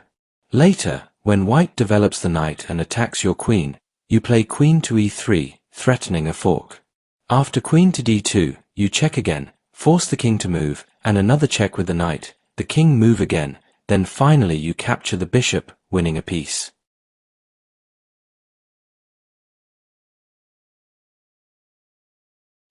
Later, when white develops the knight and attacks your queen, you play queen to e3, threatening a fork. After queen to d2, you check again, force the king to move, and another check with the knight, the king move again, then finally you capture the bishop, winning a piece.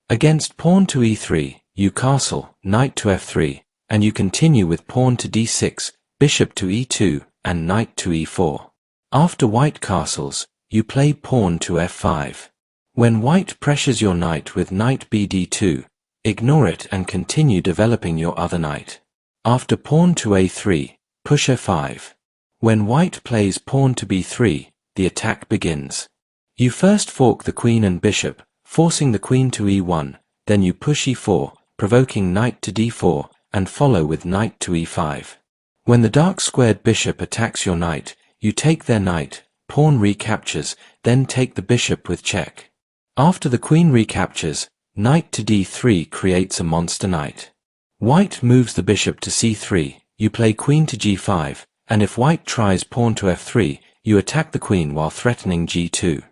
Against pawn to e3, you castle, knight to f3, and you continue with pawn to d6, bishop to e2, and knight to e4. After white castles, you play pawn to f5. When white pressures your knight with knight bd2, ignore it and continue developing your other knight. After pawn to a3, push f5. When white plays pawn to b3, the attack begins. You first fork the queen and bishop, forcing the queen to e1, then you push e4, provoking knight to d4, and follow with knight to e5. When the dark-squared bishop attacks your knight, you take their knight, pawn recaptures, then take the bishop with check. After the queen recaptures, knight to d3 creates a monster knight. White moves the bishop to c3, you play queen to g5, and if white tries pawn to f3, you attack the queen while threatening g2.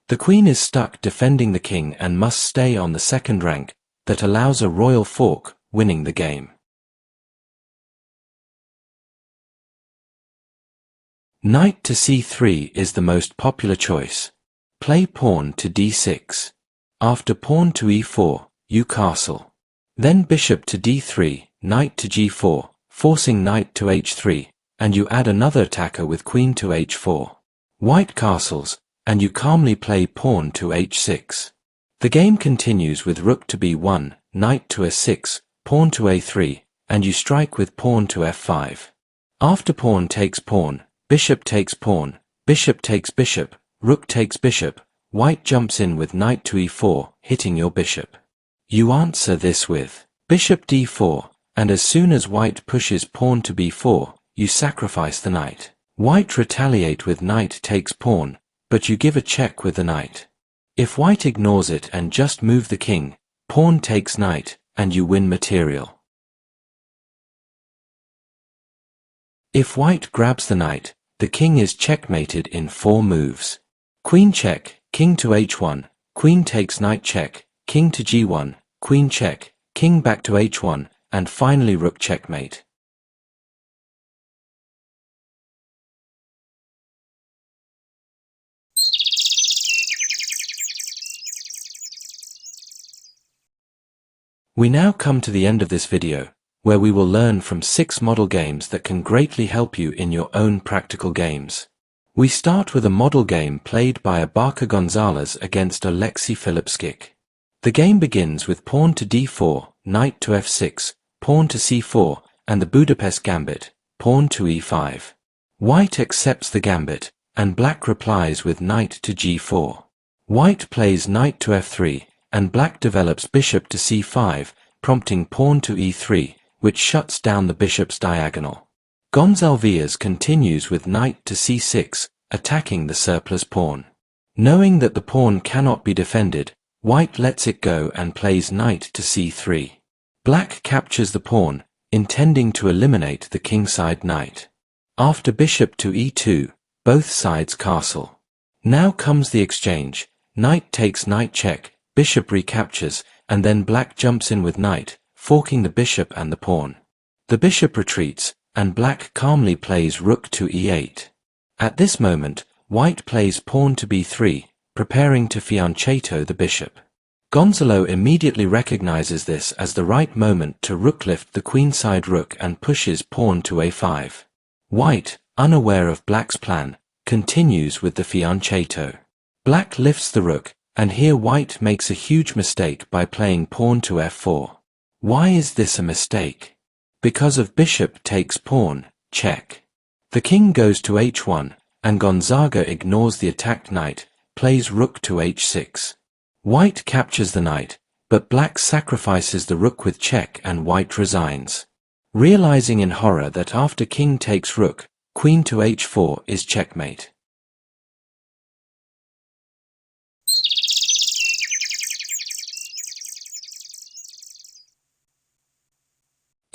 The queen is stuck defending the king and must stay on the second rank, that allows a royal fork, winning the game. Knight to c3 is the most popular choice. Play pawn to d6. After pawn to e4, you castle. Then bishop to d3, knight to g4, forcing knight to h3, and you add another attacker with queen to h4. White castles, and you calmly play pawn to h6. The game continues with rook to b1, knight to a6, pawn to a3, and you strike with pawn to f5. After pawn takes pawn, bishop takes pawn, bishop takes bishop, rook takes bishop, white jumps in with knight to e4, hitting your bishop. You answer this with bishop d4, and as soon as white pushes pawn to b4, you sacrifice the knight. White retaliate with knight takes pawn, but you give a check with the knight. If white ignores it and just move the king, pawn takes knight, and you win material. If white grabs the knight, the king is checkmated in 4 moves. Queen check, king to h1, queen takes knight check, king to g1, queen check, king back to h1, and finally rook checkmate. We now come to the end of this video, where we will learn from 6 model games that can greatly help you in your own practical games. We start with a model game played by Abaca Gonzalez against Alexei Filipskik. The game begins with pawn to d4, knight to f6, pawn to c4, and the Budapest Gambit, pawn to e5. White accepts the gambit, and black replies with knight to g4. White plays knight to f3, and black develops bishop to c5, prompting pawn to e3, which shuts down the bishop's diagonal. Gonzalez continues with knight to c6, attacking the surplus pawn. Knowing that the pawn cannot be defended, white lets it go and plays knight to c3. Black captures the pawn, intending to eliminate the kingside knight. After bishop to e2, both sides castle. Now comes the exchange. Knight takes knight check, bishop recaptures, and then black jumps in with knight, forking the bishop and the pawn. The bishop retreats, and black calmly plays rook to e8. At this moment, white plays pawn to b3, preparing to fianchetto the bishop. Gonzalo immediately recognizes this as the right moment to rook lift the queenside rook and pushes pawn to a5. White, unaware of black's plan, continues with the fianchetto. Black lifts the rook, and here white makes a huge mistake by playing pawn to f4. Why is this a mistake? Because of bishop takes pawn, check. The king goes to h1, and Gonzaga ignores the attacked knight, plays rook to h6. White captures the knight, but black sacrifices the rook with check and white resigns. Realizing in horror that after king takes rook, queen to h4 is checkmate.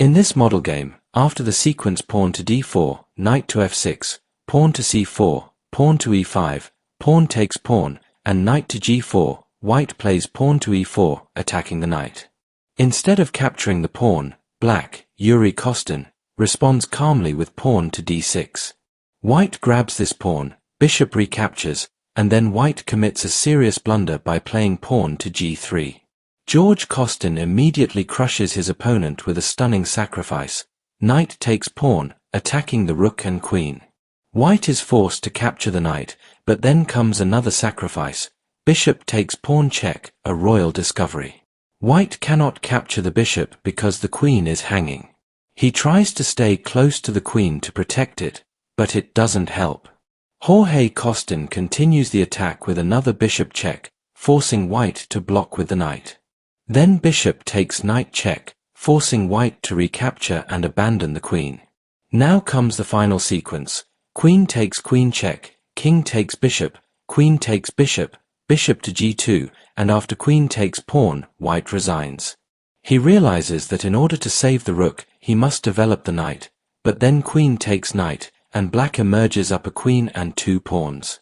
In this model game, after the sequence pawn to d4, knight to f6, pawn to c4, pawn to e5, pawn takes pawn, and knight to g4, white plays pawn to e4, attacking the knight. Instead of capturing the pawn, black, Yuri Kostin, responds calmly with pawn to d6. White grabs this pawn, bishop recaptures, and then white commits a serious blunder by playing pawn to g3. George Kostin immediately crushes his opponent with a stunning sacrifice. Knight takes pawn, attacking the rook and queen. White is forced to capture the knight, but then comes another sacrifice. Bishop takes pawn check, a royal discovery. White cannot capture the bishop because the queen is hanging. He tries to stay close to the queen to protect it, but it doesn't help. Jorge Kostin continues the attack with another bishop check, forcing white to block with the knight. Then bishop takes knight check, forcing white to recapture and abandon the queen. Now comes the final sequence. Queen takes queen check, king takes bishop, queen takes bishop, bishop to g2, and after queen takes pawn, white resigns. He realizes that in order to save the rook, he must develop the knight, but then queen takes knight, and black emerges up a queen and 2 pawns.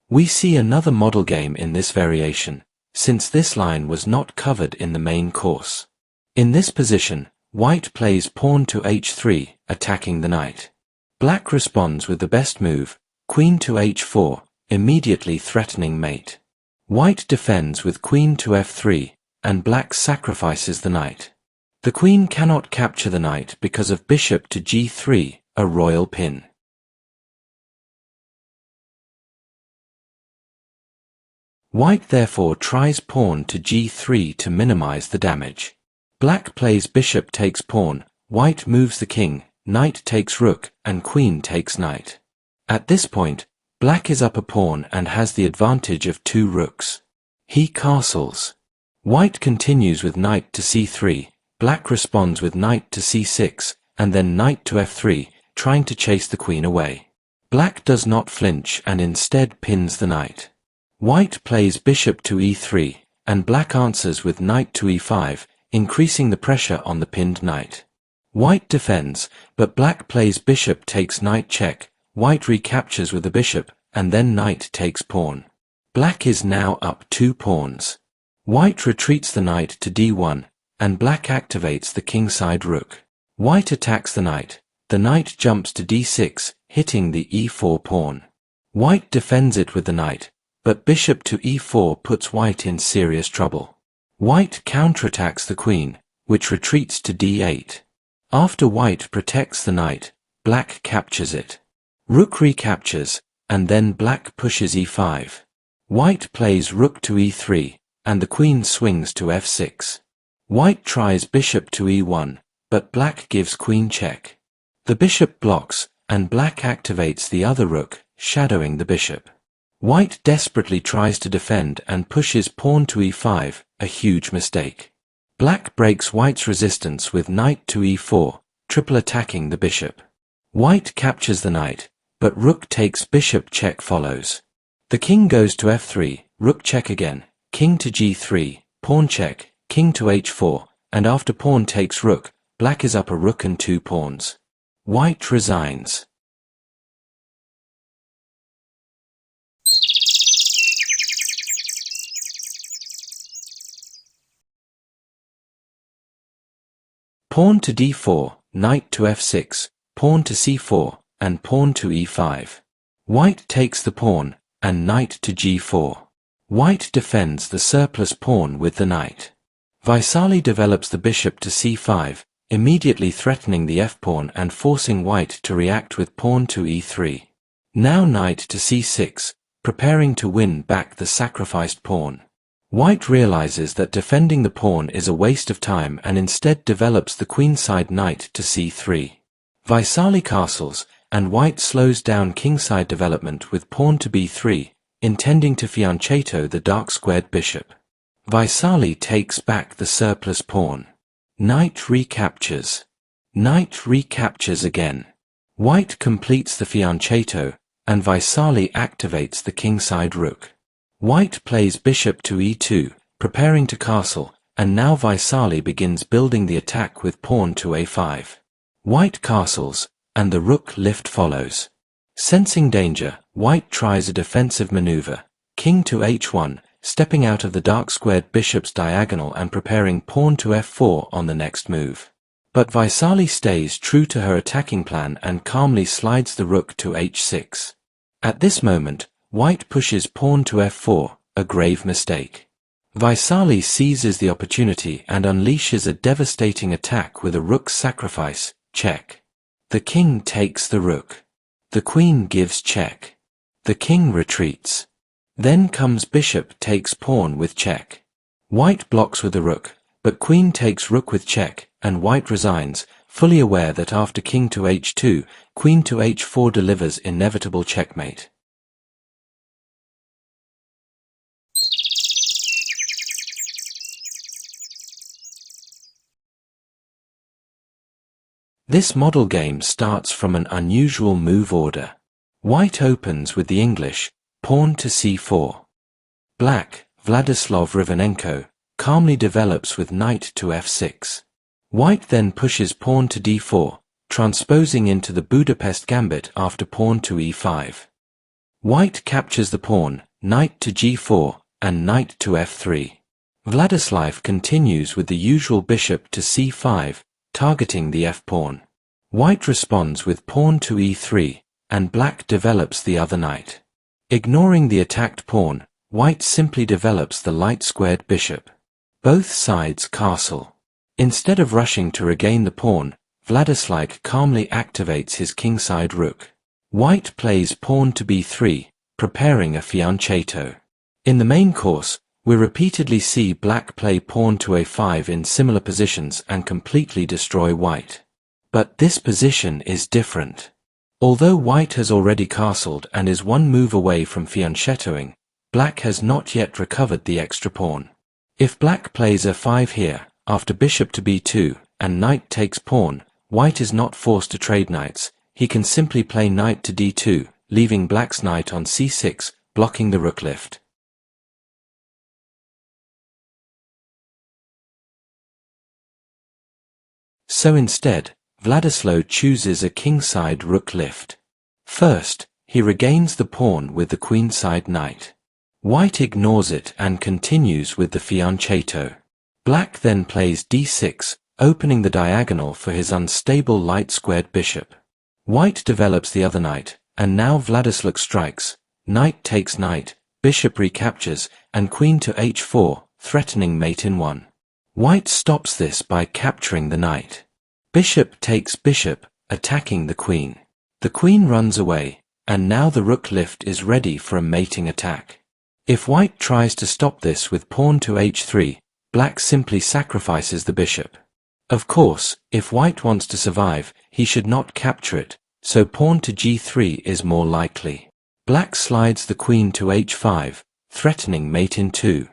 We see another model game in this variation, since this line was not covered in the main course. In this position, white plays pawn to h3, attacking the knight. Black responds with the best move, queen to h4, immediately threatening mate. White defends with queen to f3, and black sacrifices the knight. The queen cannot capture the knight because of bishop to g3, a royal pin. White therefore tries pawn to g3 to minimize the damage. Black plays bishop takes pawn, white moves the king, knight takes rook, and queen takes knight. At this point, black is up a pawn and has the advantage of 2 rooks. He castles. White continues with knight to c3, black responds with knight to c6, and then knight to f3, trying to chase the queen away. Black does not flinch and instead pins the knight. White plays bishop to e3, and black answers with knight to e5, increasing the pressure on the pinned knight. White defends, but black plays bishop takes knight check, white recaptures with the bishop, and then knight takes pawn. Black is now up 2 pawns. White retreats the knight to d1, and black activates the kingside rook. White attacks the knight jumps to d6, hitting the e4 pawn. White defends it with the knight, but bishop to e4 puts white in serious trouble. White counterattacks the queen, which retreats to d8. After white protects the knight, black captures it. Rook recaptures, and then black pushes e5. White plays rook to e3, and the queen swings to f6. White tries bishop to e1, but black gives queen check. The bishop blocks, and black activates the other rook, shadowing the bishop. White desperately tries to defend and pushes pawn to e5, a huge mistake. Black breaks white's resistance with knight to e4, triple attacking the bishop. White captures the knight, but rook takes bishop check follows. The king goes to f3, rook check again, king to g3, pawn check, king to h4, and after pawn takes rook, black is up a rook and 2 pawns. White resigns. Pawn to d4, knight to f6, pawn to c4, and pawn to e5. White takes the pawn, and knight to g4. White defends the surplus pawn with the knight. Vaisali develops the bishop to c5, immediately threatening the f-pawn and forcing white to react with pawn to e3. Now knight to c6, preparing to win back the sacrificed pawn. White realizes that defending the pawn is a waste of time and instead develops the queenside knight to c3. Vaisali castles, and white slows down kingside development with pawn to b3, intending to fianchetto the dark-squared bishop. Vaisali takes back the surplus pawn. Knight recaptures. Knight recaptures again. White completes the fianchetto, and Vaisali activates the kingside rook. White plays bishop to e2, preparing to castle, and now Vaisali begins building the attack with pawn to a5. White castles, and the rook lift follows. Sensing danger, White tries a defensive maneuver, king to h1, stepping out of the dark squared bishop's diagonal and preparing pawn to f4 on the next move. But Vaisali stays true to her attacking plan and calmly slides the rook to h6. At this moment, White pushes pawn to f4, a grave mistake. Vaisali seizes the opportunity and unleashes a devastating attack with a rook sacrifice, check. The king takes the rook. The queen gives check. The king retreats. Then comes bishop takes pawn with check. White blocks with the rook, but queen takes rook with check, and White resigns, fully aware that after king to h2, queen to h4 delivers inevitable checkmate. This model game starts from an unusual move order. White opens with the English, pawn to c4. Black, Vladislav Rivanenko, calmly develops with knight to f6. White then pushes pawn to d4, transposing into the Budapest Gambit after pawn to e5. White captures the pawn, knight to g4, and knight to f3. Vladislav continues with the usual bishop to c5, targeting the f-pawn. White responds with pawn to e3, and black develops the other knight. Ignoring the attacked pawn, White simply develops the light-squared bishop. Both sides castle. Instead of rushing to regain the pawn, Vladislav calmly activates his kingside rook. White plays pawn to b3, preparing a fianchetto. In the main course, we repeatedly see black play pawn to a5 in similar positions and completely destroy White. But this position is different. Although White has already castled and is one move away from fianchettoing, black has not yet recovered the extra pawn. If black plays f5 here, after bishop to b2, and knight takes pawn, White is not forced to trade knights. He can simply play knight to d2, leaving black's knight on c6, blocking the rook lift. So instead, Vladislav chooses a kingside rook lift. First, he regains the pawn with the queenside knight. White ignores it and continues with the fianchetto. Black then plays d6, opening the diagonal for his unstable light-squared bishop. White develops the other knight, and now Vladislav strikes. Knight takes knight, bishop recaptures, and queen to h4, threatening mate in 1. White stops this by capturing the knight. Bishop takes bishop, attacking the queen. The queen runs away, and now the rook lift is ready for a mating attack. If White tries to stop this with pawn to h3, black simply sacrifices the bishop. Of course, if White wants to survive, he should not capture it, so pawn to g3 is more likely. Black slides the queen to h5, threatening mate in 2.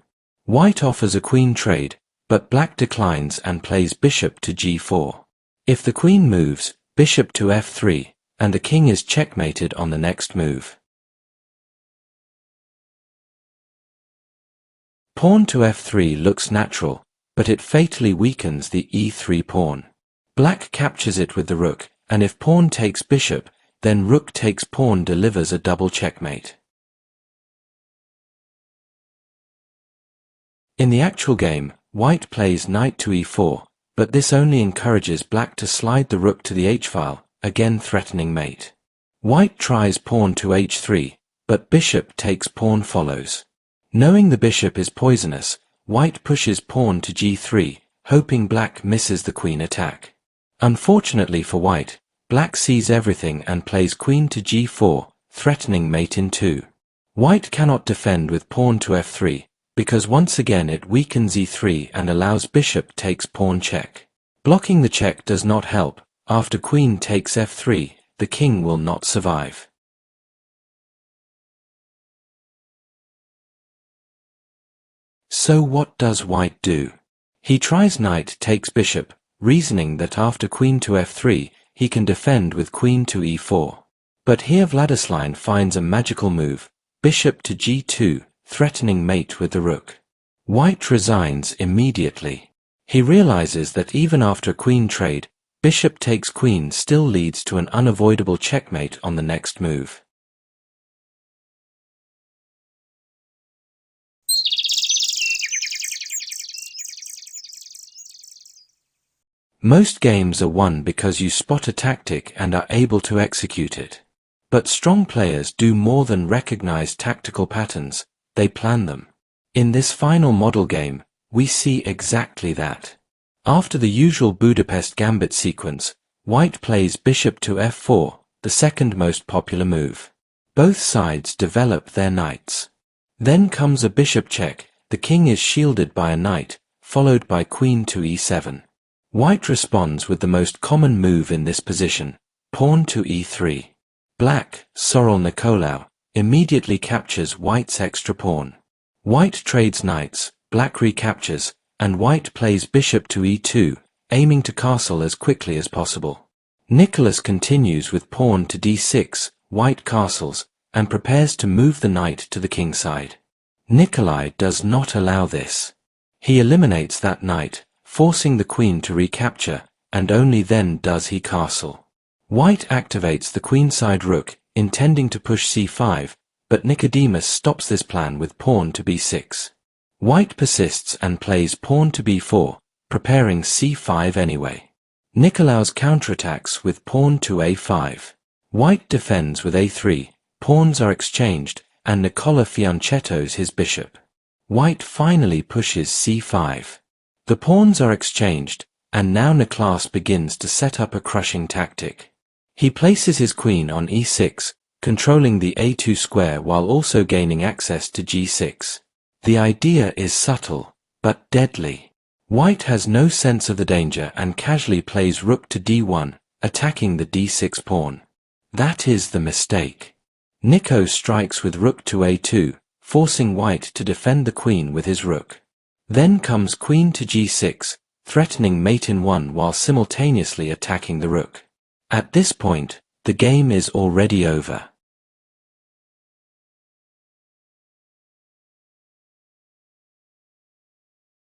White offers a queen trade, but black declines and plays bishop to g4. If the queen moves, bishop to f3, and the king is checkmated on the next move. Pawn to f3 looks natural, but it fatally weakens the e3 pawn. Black captures it with the rook, and if pawn takes bishop, then rook takes pawn delivers a double checkmate. In the actual game, White plays knight to e4, but this only encourages black to slide the rook to the h-file, again threatening mate. White tries pawn to h3, but bishop takes pawn follows. Knowing the bishop is poisonous, White pushes pawn to g3, hoping black misses the queen attack. Unfortunately for White, black sees everything and plays queen to g4, threatening mate in 2. White cannot defend with pawn to f3, because once again it weakens e3 and allows bishop takes pawn check. Blocking the check does not help. After queen takes f3, the king will not survive. So what does White do? He tries knight takes bishop, reasoning that after queen to f3, he can defend with queen to e4. But here Vladislav finds a magical move, bishop to g2, threatening mate with the rook. White resigns immediately. He realizes that even after queen trade, bishop takes queen still leads to an unavoidable checkmate on the next move. Most games are won because you spot a tactic and are able to execute it. But strong players do more than recognize tactical patterns, they plan them. In this final model game, we see exactly that. After the usual Budapest Gambit sequence, White plays bishop to f4, the second most popular move. Both sides develop their knights. Then comes a bishop check, the king is shielded by a knight, followed by queen to e7. White responds with the most common move in this position, pawn to e3. Black, Sorel Nicolau, immediately captures White's extra pawn. White trades knights, Black recaptures, and White plays bishop to e2, aiming to castle as quickly as possible. Nicholas continues with pawn to d6, White castles, and prepares to move the knight to the kingside. Nikolai does not allow this. He eliminates that knight, forcing the queen to recapture, and only then does he castle. White activates the queenside rook, intending to push c5, but Nicodemus stops this plan with pawn to b6. White persists and plays pawn to b4, preparing c5 anyway. Nicolau's counterattacks with pawn to a5. White defends with a3, pawns are exchanged, and Nicola fianchettos his bishop. White finally pushes c5. The pawns are exchanged, and now Nicholas begins to set up a crushing tactic. He places his queen on e6, controlling the a2 square while also gaining access to g6. The idea is subtle, but deadly. White has no sense of the danger and casually plays rook to d1, attacking the d6 pawn. That is the mistake. Nico strikes with rook to a2, forcing White to defend the queen with his rook. Then comes queen to g6, threatening mate in 1 while simultaneously attacking the rook. At this point, the game is already over.